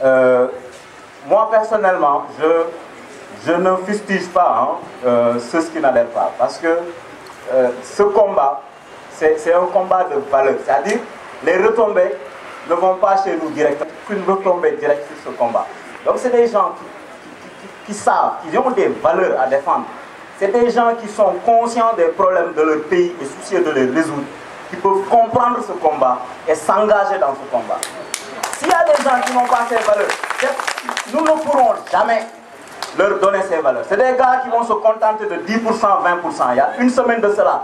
moi personnellement, je ne fustige pas ceux qui n'adhèrent pas. Parce que ce combat, c'est un combat de valeur. C'est-à-dire, les retombées ne vont pas chez nous directement. Une retombée directe sur ce combat. Donc c'est des gens qui savent, qui ont des valeurs à défendre. C'est des gens qui sont conscients des problèmes de leur pays et soucieux de les résoudre, qui peuvent comprendre ce combat et s'engager dans ce combat. S'il y a des gens qui n'ont pas ces valeurs, nous ne pourrons jamais leur donner ces valeurs. C'est des gars qui vont se contenter de 10%, 20%. Il y a une semaine de cela,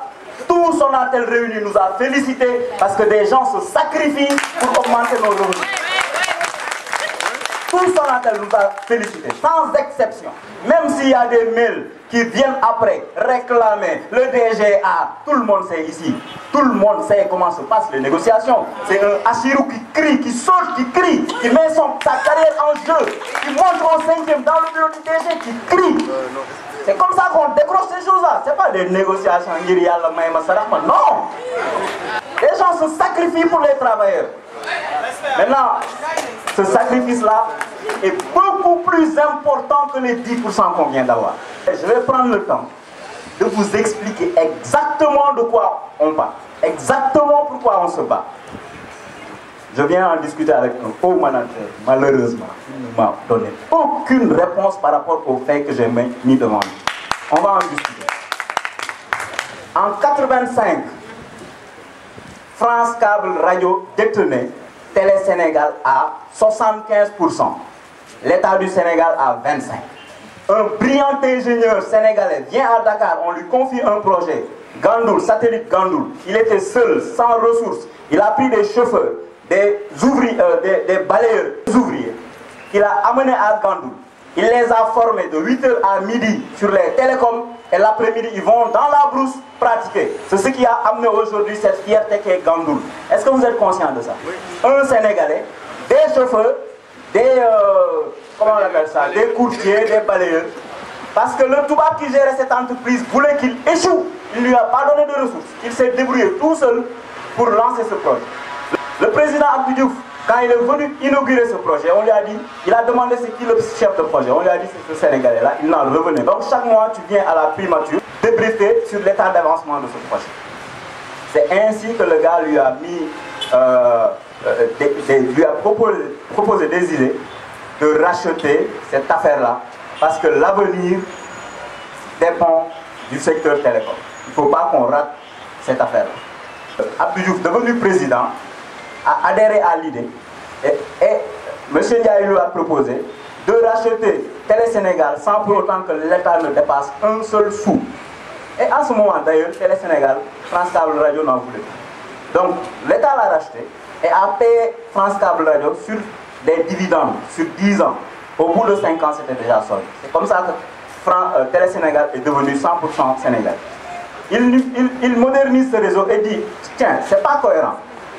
tout Sonatel réuni nous a félicités parce que des gens se sacrifient pour augmenter nos revenus. Tout Sonatel nous a félicités, sans exception. Même s'il y a des mails qui viennent après réclamer le DGA, tout le monde sait ici. Tout le monde sait comment se passent les négociations. C'est un Achirou qui crie, qui saute, qui crie, qui met sa carrière en jeu, qui monte au 5e dans le bureau du DG, qui crie. C'est comme ça qu'on décroche ces choses-là. Ce n'est pas des négociations, non. Les gens se sacrifient pour les travailleurs. Maintenant, ce sacrifice-là est beaucoup plus important que les 10% qu'on vient d'avoir. Je vais prendre le temps de vous expliquer exactement de quoi on parle, exactement pourquoi on se bat. Je viens en discuter avec un haut manager, malheureusement, il ne m'a donné aucune réponse par rapport aux faits que j'ai mis devant lui. On va en discuter. En 85, France Câble Radio détenait Télé Sénégal à 75%. L'État du Sénégal à 25%. Un brillant ingénieur sénégalais vient à Dakar, on lui confie un projet. Gandoul, satellite Gandoul. Il était seul, sans ressources. Il a pris des chauffeurs, des ouvriers, des balayeurs, des ouvriers. Il a amené à Gandoul. Il les a formés de 8h à midi sur les télécoms et l'après-midi, ils vont dans la brousse pratiquer. C'est ce qui a amené aujourd'hui cette fierté qui est Gandoul. Est-ce que vous êtes conscient de ça? Oui. Un Sénégalais, des chauffeurs, des, comment on appelle ça, des courtiers, des balayeurs. Parce que le Toubab qui gérait cette entreprise voulait qu'il échoue. Il ne lui a pas donné de ressources. Il s'est débrouillé tout seul pour lancer ce projet. Le président Abdou Diouf, quand il est venu inaugurer ce projet, on lui a dit, il a demandé c'est qui le chef de projet. On lui a dit c'est ce Sénégalais-là, il n'en revenait. Donc chaque mois, tu viens à la primature débriefer sur l'état d'avancement de ce projet. C'est ainsi que le gars lui a mis, lui a proposé des idées de racheter cette affaire-là, parce que l'avenir dépend du secteur télécom. Il ne faut pas qu'on rate cette affaire-là. Abdou Diouf, devenu président, a adhéré à l'idée et M. Ndiaye lui a proposé de racheter Télé Sénégal sans pour autant que l'État ne dépasse un seul sou. Et en ce moment d'ailleurs, Télé Sénégal, France Câble Radio n'en voulait plus. Donc l'État l'a racheté et a payé France Câble Radio sur des dividendes sur 10 ans. Au bout de 5 ans, c'était déjà soldé. C'est comme ça que Télé Sénégal est devenu 100% sénégalais. Il modernise ce réseau et dit, tiens, c'est pas cohérent.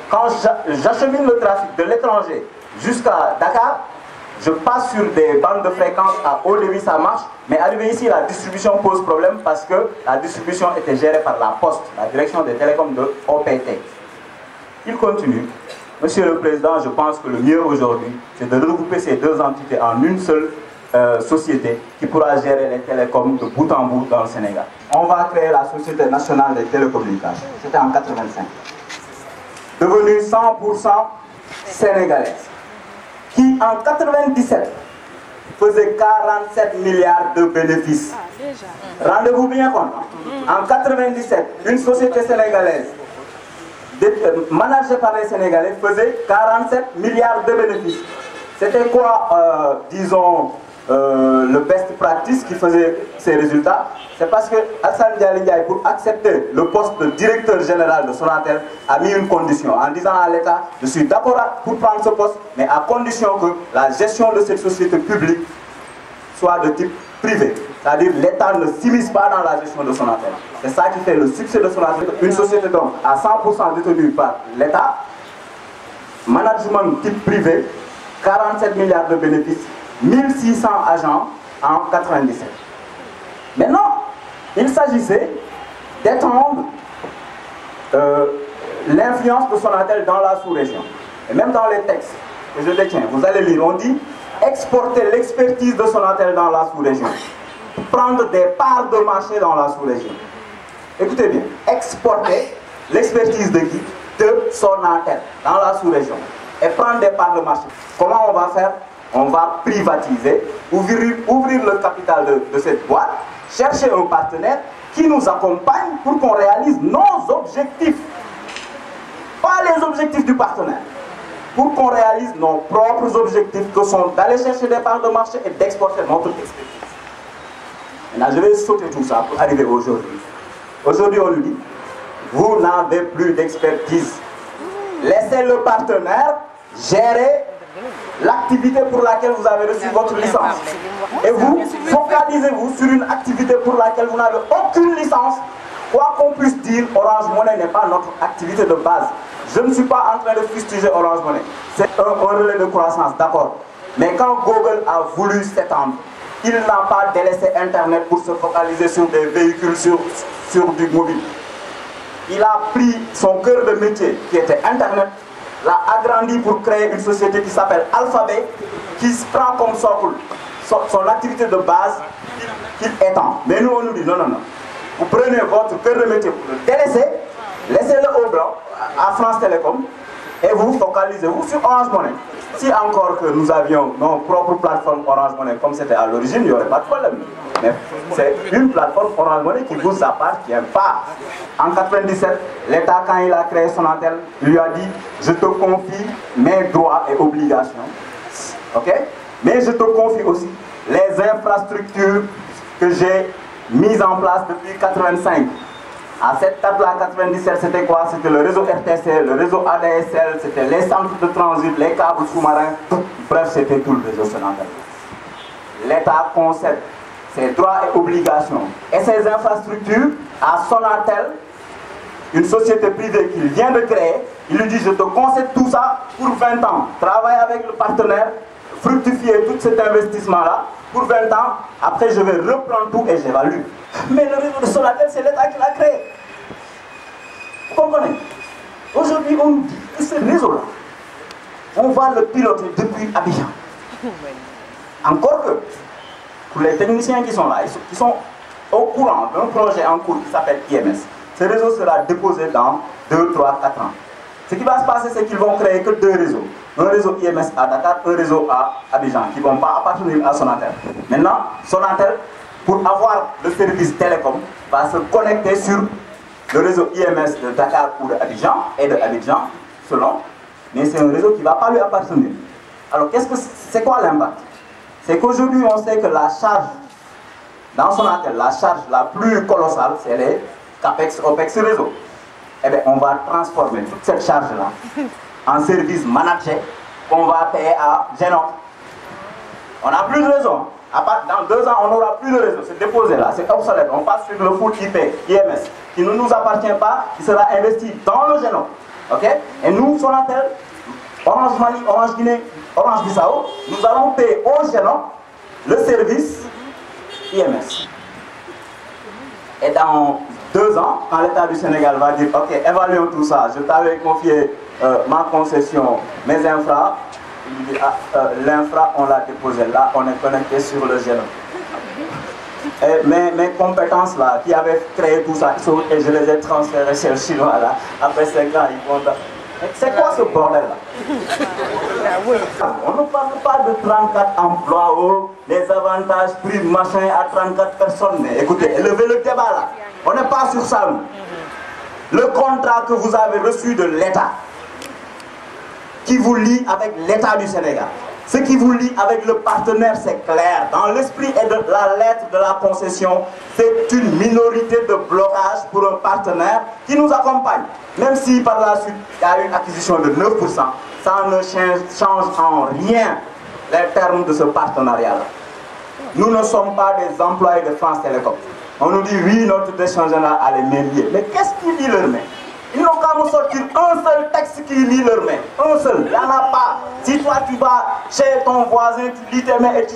Quand j'achemine le trafic de l'étranger jusqu'à Dakar, je passe sur des bandes de fréquences à haut débit, ça marche, mais arrivé ici, la distribution pose problème parce que la distribution était gérée par la Poste, la direction des télécoms de OPT. Il continue. Monsieur le Président, je pense que le mieux aujourd'hui, c'est de regrouper ces deux entités en une seule société qui pourra gérer les télécoms de bout en bout dans le Sénégal. On va créer la Société nationale des télécommunications. C'était en 1985. Devenue 100% sénégalaise, qui en 1997 faisait 47 milliards de bénéfices. Rendez-vous bien compte. En 1997, une société sénégalaise managée par les Sénégalais faisait 47 milliards de bénéfices. C'était quoi, disons, le best practice qui faisait ces résultats? C'est parce que Alassane Ndiaye, pour accepter le poste de directeur général de Sonatel, a mis une condition en disant à l'État, je suis d'accord pour prendre ce poste, mais à condition que la gestion de cette société publique soit de type privé. C'est-à-dire l'État ne s'immisce pas dans la gestion de Sonatel. C'est ça qui fait le succès de Sonatel. Une société donc à 100% détenue par l'État, management type privé, 47 milliards de bénéfices, 1600 agents en 1997. Maintenant, il s'agissait d'étendre l'influence de Sonatel dans la sous-région. Et même dans les textes, que je détiens, vous allez lire, on dit exporter l'expertise de Sonatel dans la sous-région, prendre des parts de marché dans la sous-région. Écoutez bien, exporter l'expertise de qui? De Sonatel dans la sous-région et prendre des parts de marché. Comment on va faire? On va privatiser, ouvrir le capital de cette boîte, chercher un partenaire qui nous accompagne pour qu'on réalise nos objectifs. Pas les objectifs du partenaire. Pour qu'on réalise nos propres objectifs que sont d'aller chercher des parts de marché et d'exporter notre expertise. Maintenant, je vais sauter tout ça pour arriver aujourd'hui. Aujourd'hui, on lui dit, vous n'avez plus d'expertise. Laissez le partenaire gérer l'activité pour laquelle vous avez reçu votre licence. Et vous, focalisez-vous sur une activité pour laquelle vous n'avez aucune licence. Quoi qu'on puisse dire, Orange Money n'est pas notre activité de base. Je ne suis pas en train de fustiger Orange Money. C'est un relais de croissance, d'accord. Mais quand Google a voulu s'étendre, il n'a pas délaissé Internet pour se focaliser sur des véhicules, sur du mobile. Il a pris son cœur de métier, qui était Internet, l'a agrandi pour créer une société qui s'appelle Alphabet, qui se prend comme socle son activité de base qu'il étend. Mais nous, on nous dit non, non, non. Vous prenez votre cœur de métier, vous le délaissez, laissez-le au blanc, à France Télécom, et vous focalisez-vous sur Orange Money. Si encore que nous avions nos propres plateformes Orange Money, comme c'était à l'origine, il n'y aurait pas de problème. Mais c'est une plateforme Orange Money qui ne vous appartient pas. En 1997, l'État, quand il a créé Sonatel, lui a dit « Je te confie mes droits et obligations. » Ok? Mais je te confie aussi les infrastructures que j'ai mises en place depuis 1985. À cette date-là, 97, c'était quoi? C'était le réseau RTC, le réseau ADSL, c'était les centres de transit, les câbles sous-marins, bref, c'était tout le réseau Sonatel. L'État concède ses droits et obligations et ses infrastructures à Sonatel, une société privée qu'il vient de créer. Il lui dit, je te concède tout ça pour 20 ans. Travaille avec le partenaire, fructifier tout cet investissement-là pour 20 ans. Après, je vais reprendre tout et j'évalue. Mais le réseau de Sonatel, c'est l'État qui l'a créé. Vous comprenez? Aujourd'hui, on nous dit que ce réseau-là, on va le piloter depuis Abidjan. Encore que, pour les techniciens qui sont là, qui sont au courant d'un projet en cours qui s'appelle IMS, ce réseau sera déposé dans 2, 3, 4 ans. Ce qui va se passer, c'est qu'ils vont créer que 2 réseaux. Un réseau IMS à Dakar, un réseau à Abidjan, qui ne vont pas appartenir à Sonatel. Maintenant, Sonatel, pour avoir le service télécom, va se connecter sur le réseau IMS de Dakar ou d'Abidjan, et de Abidjan, selon. Mais c'est un réseau qui ne va pas lui appartenir. Alors, c'est quoi l'impact? C'est qu'aujourd'hui, on sait que la charge, dans Sonatel, la charge la plus colossale, c'est les CAPEX, OPEX réseau. Eh bien, on va transformer toute cette charge-là en service managé qu'on va payer à Genop. On n'a plus de réseau. Dans 2 ans, on n'aura plus de réseau. C'est déposé là, c'est obsolète. On passe sur le full IP, IMS, qui ne nous appartient pas, qui sera investi dans le Genop. Ok? Et nous, Sonatel, Orange Mali, Orange Guinée, Orange Bissau, nous allons payer au Genop le service IMS. Et dans 2 ans, quand l'État du Sénégal va dire, ok, évaluons tout ça, je t'avais confié ma concession, mes infras, il dit, l'infra, on l'a déposé là, on est connecté sur le Genop. Et mes compétences là, qui avaient créé tout ça, et je les ai transférées chez le Chinois là, après 5 ans, ils vont... C'est quoi ce bordel là? On ne parle pas de 34 emplois, les avantages pris machin à 34 personnes. Mais écoutez, élevez le débat là. On n'est pas sur ça. Le contrat que vous avez reçu de l'État, qui vous lie avec l'État du Sénégal, ce qui vous lie avec le partenaire, c'est clair. Dans l'esprit et de la lettre de la concession, c'est une minorité de blocage pour un partenaire qui nous accompagne. Même si par la suite, il y a une acquisition de 9%, ça ne change en rien les termes de ce partenariat-là. Nous ne sommes pas des employés de France Télécom. On nous dit, oui, notre décision générale a les mains liées. Mais qu'est-ce qui lie leurs mains? Ils n'ont qu'à nous sortir un seul texte qui lie leurs mains. Un seul. Il n'y en a pas. Si toi tu vas chez ton voisin, tu lis tes mains et tu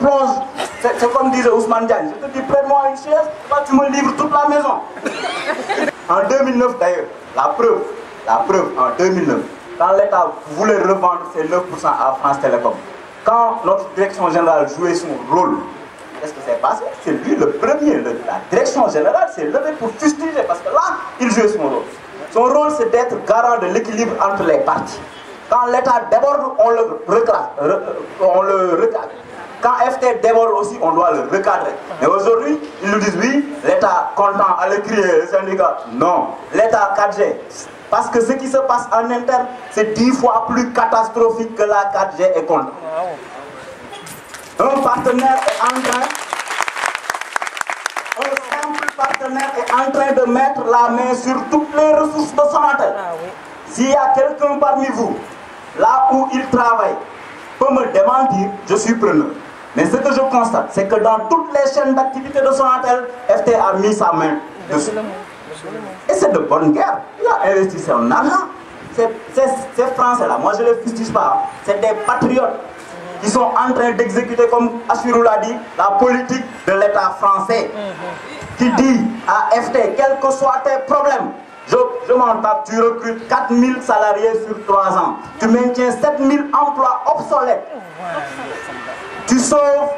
plonges. C'est comme disait Ousmane Diagne. Je te dis, prête-moi une chaise, toi tu me livres toute la maison. En 2009 d'ailleurs, la preuve, en 2009, quand l'État voulait revendre ses 9% à France Télécom, quand notre direction générale jouait son rôle, qu'est-ce qui s'est passé? C'est lui le premier. La direction générale s'est levée pour fustiger parce que là, il jouait son rôle. Son rôle, c'est d'être garant de l'équilibre entre les parties. Quand l'État déborde, on le recadre. Quand FT déborde aussi, on doit le recadrer. Mais aujourd'hui, ils nous disent oui, l'État content, allez crier, le syndicat. Non, l'État 4G. Parce que ce qui se passe en interne, c'est 10 fois plus catastrophique que la 4G est contre. Un partenaire est en train, un simple partenaire est en train de mettre la main sur toutes les ressources de Sonatel. S'il y a quelqu'un parmi vous, là où il travaille, peut me démentir, je suis preneur. Mais ce que je constate, c'est que dans toutes les chaînes d'activité de Sonatel, FT a mis sa main dessus. Et c'est de bonne guerre. Il a investi son argent. Ces Français-là, moi je ne les fustige pas, c'est des patriotes qui sont en train d'exécuter, comme Assirou l'a dit, la politique de l'État français. Qui dit à FT, quels que soient tes problèmes, je m'en tape, tu recrutes 4000 salariés sur 3 ans. Tu maintiens 7000 emplois obsolètes. Tu sauves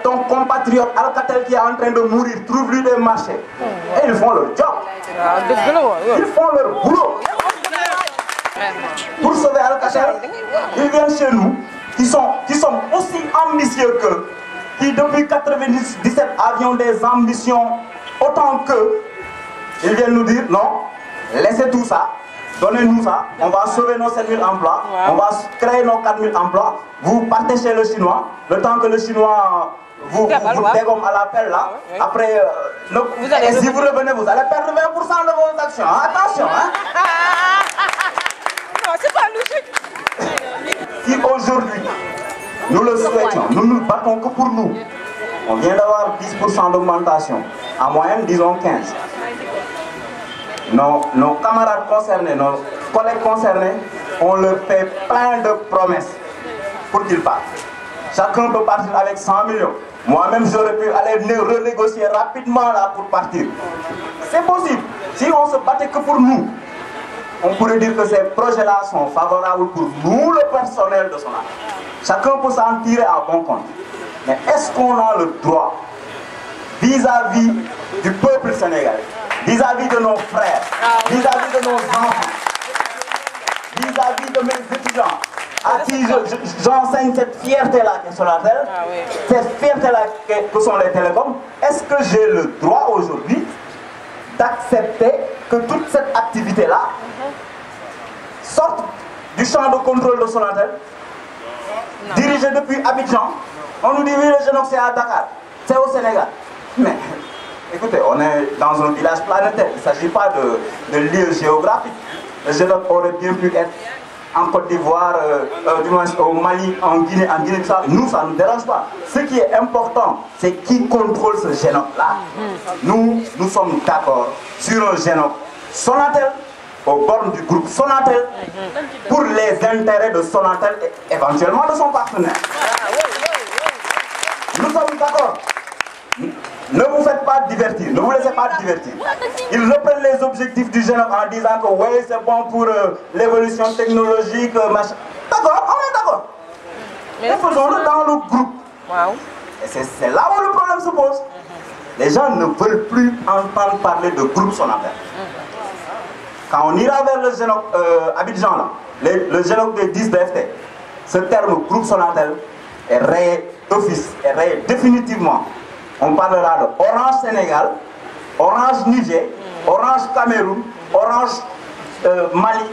ton compatriote Alcatel qui est en train de mourir, trouve-lui des marchés. Et ils font leur job. Ils font leur boulot. Pour sauver Alcatel, ils viennent chez nous, qui sont aussi ambitieux qu'eux, qui depuis 1997 avions des ambitions autant qu'eux. Ils viennent nous dire non, laissez tout ça, donnez-nous ça, on va sauver nos 7000 emplois, on va créer nos 4000 emplois, vous partez chez le Chinois, le temps que le Chinois vous dégomme à l'appel là, après, et si vous revenez, vous allez perdre 20% de vos actions, hein? Attention, hein? Non, c'est pas logique. Si aujourd'hui, nous le souhaitons, nous nous battons que pour nous, on vient d'avoir 10% d'augmentation, en moyenne disons 15%. Nos camarades concernés, nos collègues concernés, on leur fait plein de promesses pour qu'ils partent. Chacun peut partir avec 100 millions. Moi-même, j'aurais pu aller renégocier rapidement là pour partir. C'est possible. Si on se battait que pour nous, on pourrait dire que ces projets-là sont favorables pour nous, le personnel de Sonatel. Chacun peut s'en tirer à bon compte. Mais est-ce qu'on a le droit, vis-à-vis du peuple sénégalais, vis-à-vis de nos frères, vis-à-vis de nos enfants, vis-à-vis de mes étudiants, à qui j'enseigne cette fierté-là qu'est Sonatel, cette fierté-là que sont les télécoms, est-ce que j'ai le droit aujourd'hui d'accepter que toute cette activité-là sorte du champ de contrôle de Sonatel, dirigé depuis Abidjan? On nous dit oui, le Génox c'est à Dakar, c'est au Sénégal. Mais écoutez, on est dans un village planétaire, il ne s'agit pas de lieu géographique. Le Génox aurait bien pu être en Côte d'Ivoire, du moins au Mali, en Guinée, ça. Nous, ça ne nous dérange pas. Ce qui est important, c'est qui contrôle ce Génox-là. Nous sommes d'accord sur un Génox Sonatel, aux bornes du groupe Sonatel, pour les intérêts de Sonatel et éventuellement de son partenaire. Nous sommes d'accord. Ne vous faites pas divertir, ne vous laissez pas divertir. Ils reprennent les objectifs du Génox en disant que oui, c'est bon pour l'évolution technologique, machin. D'accord, on est d'accord. Mais faisons-le dans le groupe. Et c'est là où le problème se pose. Les gens ne veulent plus entendre parler de groupe Sonatel. Quand on ira vers le Génox Abidjan, là, le Génox des 10 DFT, ce terme groupe Sonatel est rayé d'office, est rayé définitivement. On parlera de Orange Sénégal, Orange Niger, Orange Cameroun, Orange Mali.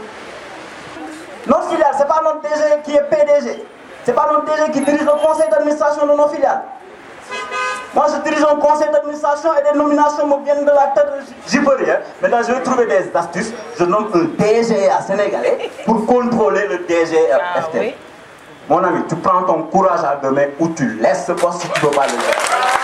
Notre filiale, ce n'est pas notre DG qui est PDG. Ce n'est pas notre DG qui dirige le conseil d'administration de nos filiales. Moi, je dirige un conseil d'administration et des nominations me viennent de la tête, j'y peux rien. Maintenant, je vais trouver des astuces. Je nomme un DGA sénégalais pour contrôler le DGFT. Mon ami, tu prends ton courage à deux mains ou tu laisses ce poste si tu ne peux pas le faire.